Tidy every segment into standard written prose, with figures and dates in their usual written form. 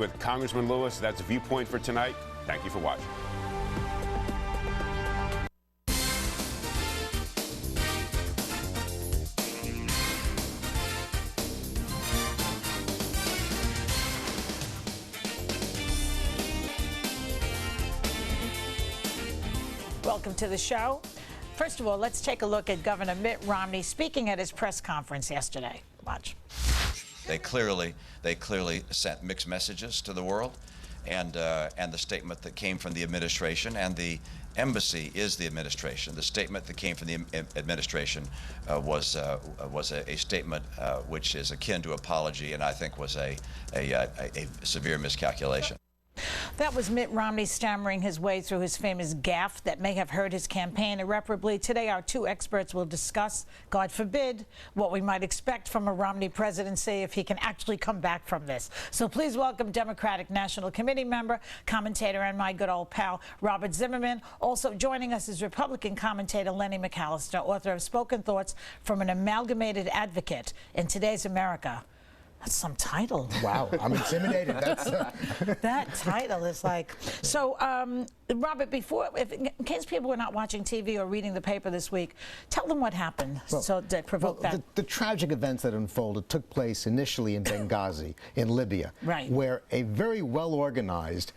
with Congressman Lewis. That's Viewpoint for tonight. Thank you for watching. Welcome to the show. First of all, let's take a look at Governor Mitt Romney speaking at his press conference yesterday. Watch. They clearly sent mixed messages to the world, and the statement that came from the administration, and the embassy is the administration. The statement that came from the administration was a statement which is akin to apology, and I think was a severe miscalculation. That was Mitt Romney stammering his way through his famous gaffe that may have hurt his campaign irreparably. Today, our two experts will discuss, God forbid, what we might expect from a Romney presidency if he can actually come back from this. So please welcome Democratic National Committee member, commentator, and my good old pal, Robert Zimmerman. Also joining us is Republican commentator Lenny McAllister, author of Spoken Thoughts from an Amalgamated Advocate in Today's America. That's some title. Wow, I'm intimidated. That's that title is like. So, Robert, in case people were not watching TV or reading the paper this week, tell them what happened. Well, so that provoked that. The tragic events that unfolded took place initially in Benghazi, in Libya, right, where a very well-organized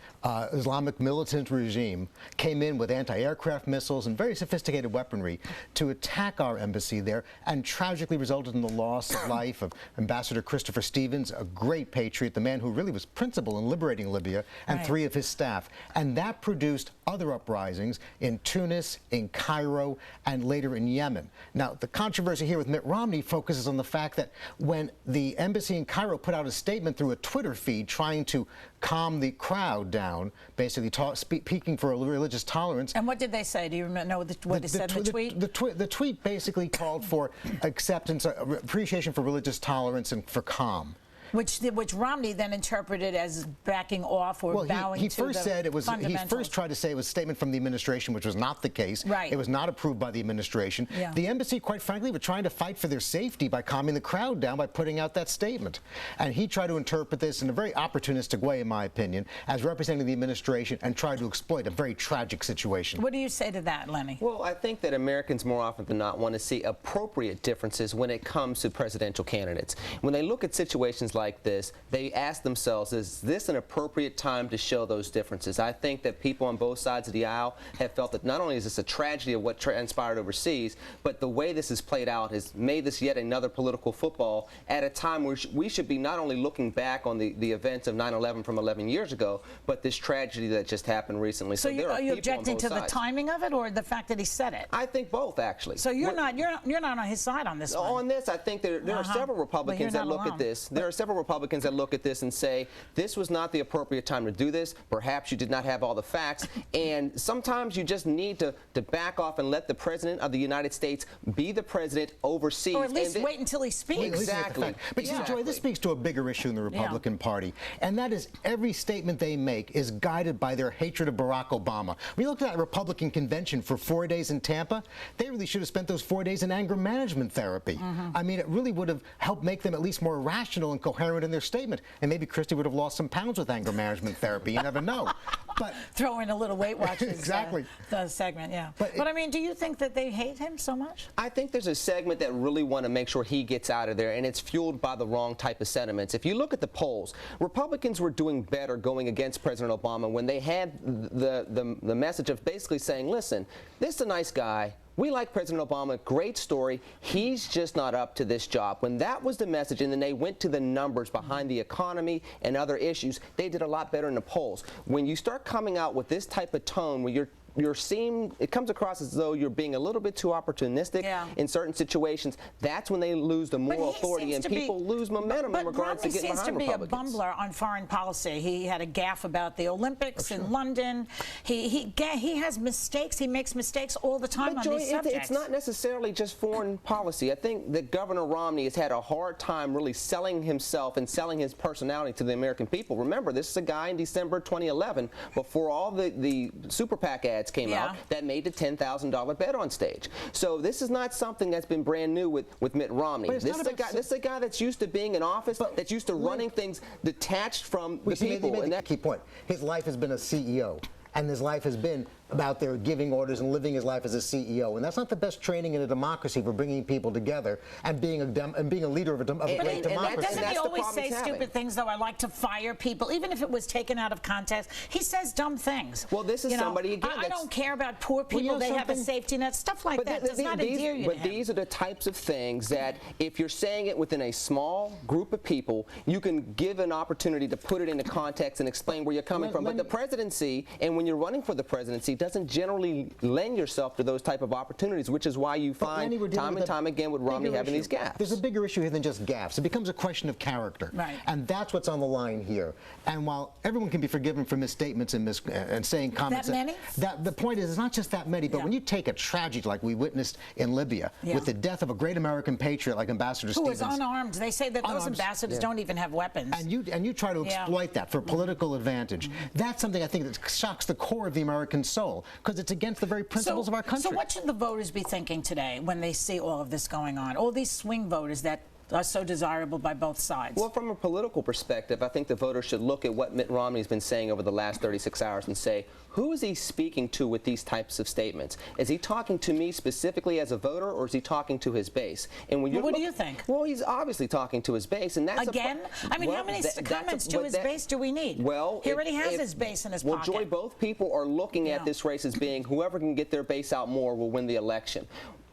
Islamic militant regime came in with anti-aircraft missiles and very sophisticated weaponry to attack our embassy there, and tragically resulted in the loss of life of Ambassador Christopher Stevens, a great patriot, the man who really was principal in liberating Libya, and right, 3 of his staff. And that produced other uprisings in Tunis, in Cairo, and later in Yemen. Now, the controversy here with Mitt Romney focuses on the fact that when the embassy in Cairo put out a statement through a Twitter feed trying to calm the crowd down, basically speaking for religious tolerance. And what did they say? Do you know what they said in the tweet? The tweet basically called for acceptance, appreciation for religious tolerance and for calm. Which Romney then interpreted as backing off or bowing he to first the said it was. He first tried to say it was a statement from the administration, which was not the case. Right. It was not approved by the administration. Yeah. The embassy, quite frankly, were trying to fight for their safety by calming the crowd down by putting out that statement. And he tried to interpret this in a very opportunistic way, in my opinion, as representing the administration and tried to exploit a very tragic situation. What do you say to that, Lenny? Well, I think that Americans more often than not want to see appropriate differences when it comes to presidential candidates. When they look at situations like this, they ask themselves, is this an appropriate time to show those differences? I think that people on both sides of the aisle have felt that not only is this a tragedy of what transpired overseas, but the way this has played out has made this yet another political football at a time where we should be not only looking back on the events of 9/11 from 11 years ago, but this tragedy that just happened recently. So are you objecting to the timing of it or the fact that he said it? I think both, actually. So you're not on his side on this one? On this, I think there are several Republicans that look at this. There are several Republicans that look at this and say, this was not the appropriate time to do this. Perhaps you did not have all the facts. And sometimes you just need to back off and let the President of the United States be the president overseas. Or at least wait until he speaks. Exactly. But you see, Joy, this speaks to a bigger issue in the Republican Party, and that is every statement they make is guided by their hatred of Barack Obama. We looked at that Republican convention for 4 days in Tampa. They really should have spent those 4 days in anger management therapy. I mean, it really would have helped make them at least more rational and coherent in their statement. And maybe Christie would have lost some pounds with anger management therapy. You never know. But throw in a little Weight Watchers exactly. Segment, yeah. But I mean, do you think that they hate him so much? I think there's a segment that really want to make sure he gets out of there, and it's fueled by the wrong type of sentiments. If you look at the polls, Republicans were doing better going against President Obama when they had the message of basically saying, listen, this is a nice guy. We like President Obama, great story. He's just not up to this job. When that was the message, and then they went to the numbers behind the economy and other issues, they did a lot better in the polls. When you start coming out with this type of tone where it comes across as though you're being a little bit too opportunistic in certain situations. That's when they lose the moral authority and people lose momentum in regards to getting behind Republicans. But Romney seems to be a bumbler on foreign policy. He had a gaffe about the Olympics in London. He has mistakes. He makes mistakes all the time on these subjects. It's not necessarily just foreign policy. I think that Governor Romney has had a hard time really selling himself and selling his personality to the American people. Remember, this is a guy in December 2011, before all the super PAC ads bets came out that made the $10,000 bet on stage. So this is not something that's been brand new with Mitt Romney. This is a guy that's used to being in office, that's used to running things detached from the people. And that key point. His life has been a CEO. And his life has been about there giving orders and living his life as a CEO, and that's not the best training in a democracy for bringing people together and being a leader of a great democracy. Doesn't he always say stupid things, though? I like to fire people, even if it was taken out of context. He says dumb things. Well, this is somebody again. I don't care about poor people. They have a safety net, stuff like that. Does not endear you to him. But these are the types of things that, if you're saying it within a small group of people, you can give an opportunity to put it into context and explain where you're coming from. But the presidency, and when you're running for the presidency, doesn't generally lend yourself to those type of opportunities, which is why you find time and time again with Romney having these gaffes. There's a bigger issue here than just gaffes. It becomes a question of character. Right. And that's what's on the line here. And while everyone can be forgiven for misstatements and saying comments... That many? The point is, it's not just that many, but when you take a tragedy like we witnessed in Libya, with the death of a great American patriot like Ambassador Stevens... Who was unarmed. They say that those ambassadors don't even have weapons. And you try to exploit that for political advantage. That's something I think that shocks the core of the American soul, because it's against the very principles of our country. So what should the voters be thinking today when they see all of this going on? All these swing voters that are so desirable by both sides. Well, from a political perspective, I think the voters should look at what Mitt Romney's been saying over the last 36 hours and say, who is he speaking to with these types of statements? Is he talking to me specifically as a voter, or is he talking to his base? And when what do you think? Well, he's obviously talking to his base, and that's again. I mean, how many comments to his base do we need? Well, he already has his base in his pocket. Well, Joy, both people are looking at this race as being whoever can get their base out more will win the election.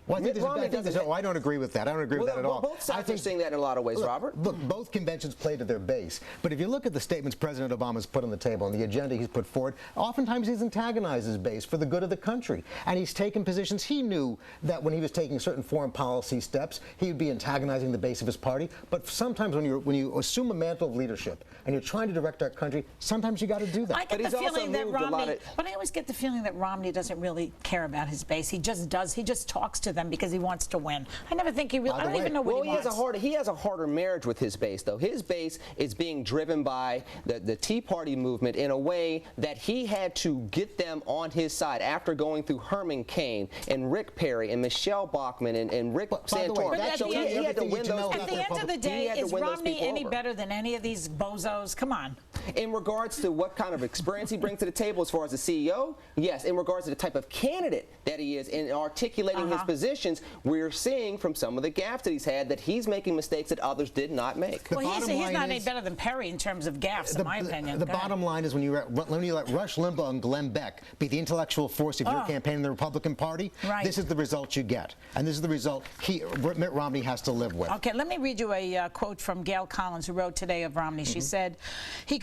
Well, I don't agree with that. I don't agree with that at all. Both sides are seeing that in a lot of ways, Robert. Look, both conventions play to their base. But if you look at the statements President Obama's put on the table and the agenda he's put forward, oftentimes he's antagonized his base for the good of the country. And he's taken positions. He knew that when he was taking certain foreign policy steps, he would be antagonizing the base of his party. But sometimes when you assume a mantle of leadership and you're trying to direct our country, sometimes you got to do that. I get the feeling that Romney, but I always get the feeling that Romney doesn't really care about his base. He just does. He just talks to them because he wants to win. I never think he really. I don't even know what he wants. He has a harder marriage with his base, though. His base is being driven by the Tea Party movement in a way that he had to get them on his side after going through Herman Cain and Rick Perry and Michelle Bachmann and Rick Santorum. So he had to win those. At the end of the day, is Romney any better than any of these bozos? Come on. In regards to what kind of experience he brings to the table as far as a CEO, yes. In regards to the type of candidate that he is in articulating his positions, we're seeing from some of the gaffes that he's had that he's making mistakes that others did not make. Well, he's not any better than Perry in terms of gaffes, in my opinion. The bottom line is when you let Rush Limbaugh and Glenn Beck be the intellectual force of your campaign in the Republican Party, this is the result you get. And this is the result Mitt Romney has to live with. Okay, let me read you a quote from Gail Collins, who wrote today of Romney. She said,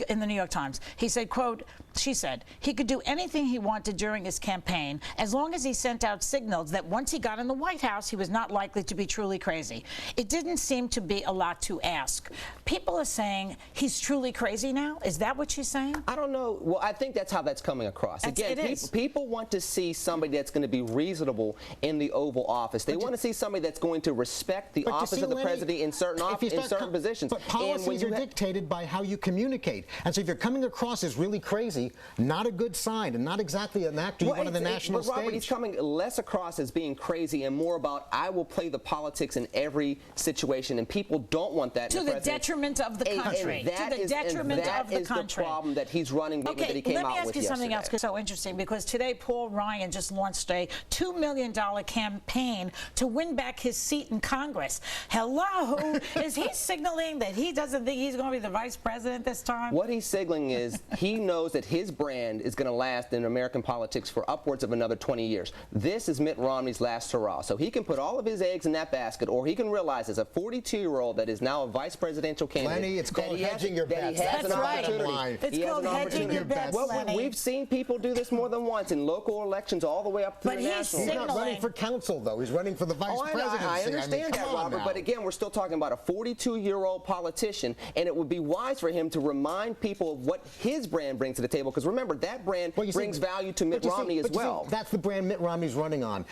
in the New York Times, he said, quote, she said, he could do anything he wanted during his campaign as long as he sent out signals that once he got in the White House, he was not likely to be truly crazy. It didn't seem to be a lot to ask. People are saying he's truly crazy now. Is that what she's saying? I don't know. Well, I think that's how that's coming across. Again, people want to see somebody that's going to be reasonable in the Oval Office. They want to see somebody that's going to respect the office of the president in certain positions. But policies are dictated by how you communicate. And so if you're coming across as really crazy, not a good sign and not exactly an actor you want on the national stage. Robert, he's coming less across as being crazy and more about I will play the politics in every situation, and people don't want that. To the detriment of the country. To the detriment of the country. That is the problem that he's running with, that he came out with yesterday. Let me ask you something else, because it's so interesting, because today Paul Ryan just launched a $2 million campaign to win back his seat in Congress. Hello? Is he signaling that he doesn't think he's going to be the vice president this time? What he's signaling is he knows that his brand is going to last in American politics for upwards of another 20 years. This is Mitt Romney's last hurrah. So he can put all of his eggs in that basket, or he can realize as a 42-year-old that is now a vice presidential candidate. Lenny, it's called hedging your bets. That's right. It's called hedging your bets, Lenny. We've seen people do this more than once in local elections all the way up to the national. He's not running for council, though. He's running for the vice presidency. I understand that, Robert, but again, we're still talking about a 42-year-old politician, and it would be wise for him to remind people of what his brand brings to the table. table, because remember, that brand brings value to Mitt Romney as well. That's the brand Mitt Romney's running on.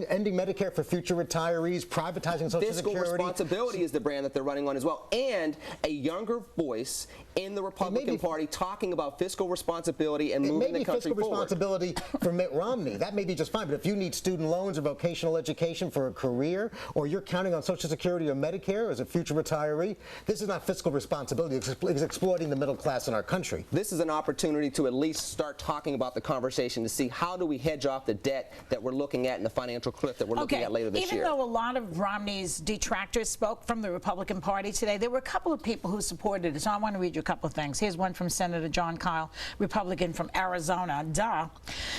Ending Medicare for future retirees, privatizing Social Fiscal Security. responsibility is the brand that they're running on as well, and a younger voice in the Republican Party talking about fiscal responsibility and moving the country forward. Fiscal responsibility for Mitt Romney. That may be just fine, but if you need student loans or vocational education for a career, or you're counting on Social Security or Medicare as a future retiree, this is not fiscal responsibility. It's exploiting the middle class in our country. This is an opportunity to at least start talking about the conversation to see how do we hedge off the debt that we're looking at and the financial cliff that we're looking at later this year. Even though a lot of Romney's detractors spoke from the Republican Party today, there were a couple of people who supported it. So I want to read you a couple of things. Here's one from Senator John Kyle, Republican from Arizona.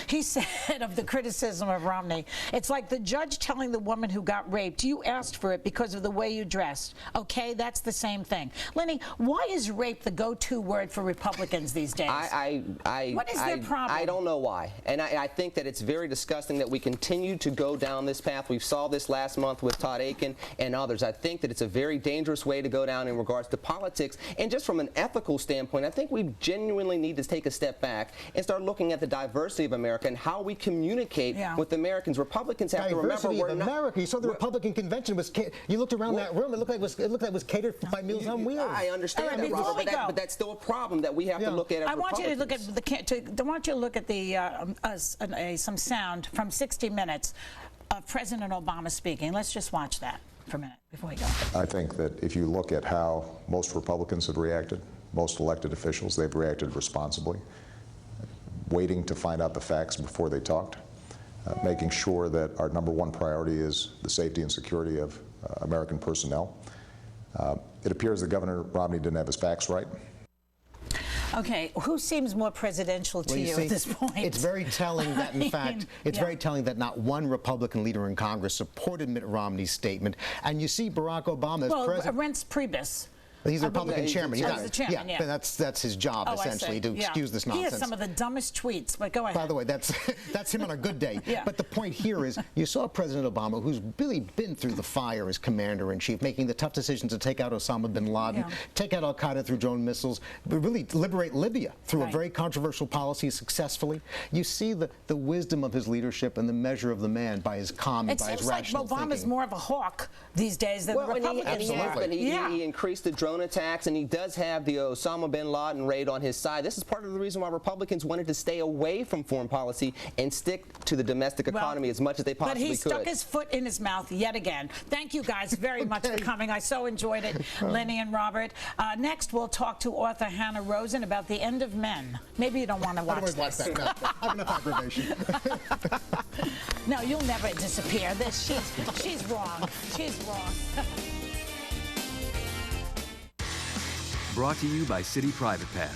He said of the criticism of Romney, it's like the judge telling the woman who got raped, you asked for it because of the way you dressed. Okay, that's the same thing. Lenny, why is rape the go-to word for Republicans these days? What is their problem? I don't know why. And I think that it's very disgusting that we continue to go down this path. We saw this last month with Todd Akin and others. I think that it's a very dangerous way to go down in regards to politics. And just from an ethical standpoint, I think we genuinely need to take a step back and start looking at the diversity of America and how we communicate with Americans. Republicans have to remember we're not America. You saw the Republican convention was. You looked around that room. It looked like it was catered by Meals on Wheels. I understand that, Robert, but that's still a problem that we have to look at. I want you to look at some sound from 60 Minutes of President Obama speaking. Let's just watch that for a minute before we go. I think that if you look at how most Republicans have reacted, most elected officials, they've reacted responsibly, waiting to find out the facts before they talked, making sure that our #1 priority is the safety and security of American personnel. It appears that Governor Romney didn't have his facts right. Okay, who seems more presidential to you at this point? It's very telling that, in fact, very telling that not one Republican leader in Congress supported Mitt Romney's statement. And you see Barack Obama as president. Reince Priebus. He's a Republican chairman. He's the chairman, that's his job, essentially, to excuse this nonsense. He has some of the dumbest tweets, but go ahead. By the way, that's him on a good day. But the point here is, you saw President Obama, who's really been through the fire as commander-in-chief, making the tough decisions to take out Osama bin Laden, take out al-Qaeda through drone missiles, really liberate Libya through a very controversial policy successfully. You see the wisdom of his leadership and the measure of the man by his calm and by his rational thinking. It seems like Obama's more of a hawk these days than the Republicans. He increased the drone attacks, and he does have the Osama bin Laden raid on his side. This is part of the reason why Republicans wanted to stay away from foreign policy and stick to the domestic economy as much as they possibly could. But he stuck his foot in his mouth yet again. Thank you guys very much for coming. I so enjoyed it, Lenny and Robert. Next, we'll talk to author Hannah Rosen about The End of Men. Maybe you don't want to watch this. That. No, I have enough aggravation. No, you'll never disappear. She's wrong. She's wrong. Brought to you by Citi Private Pass.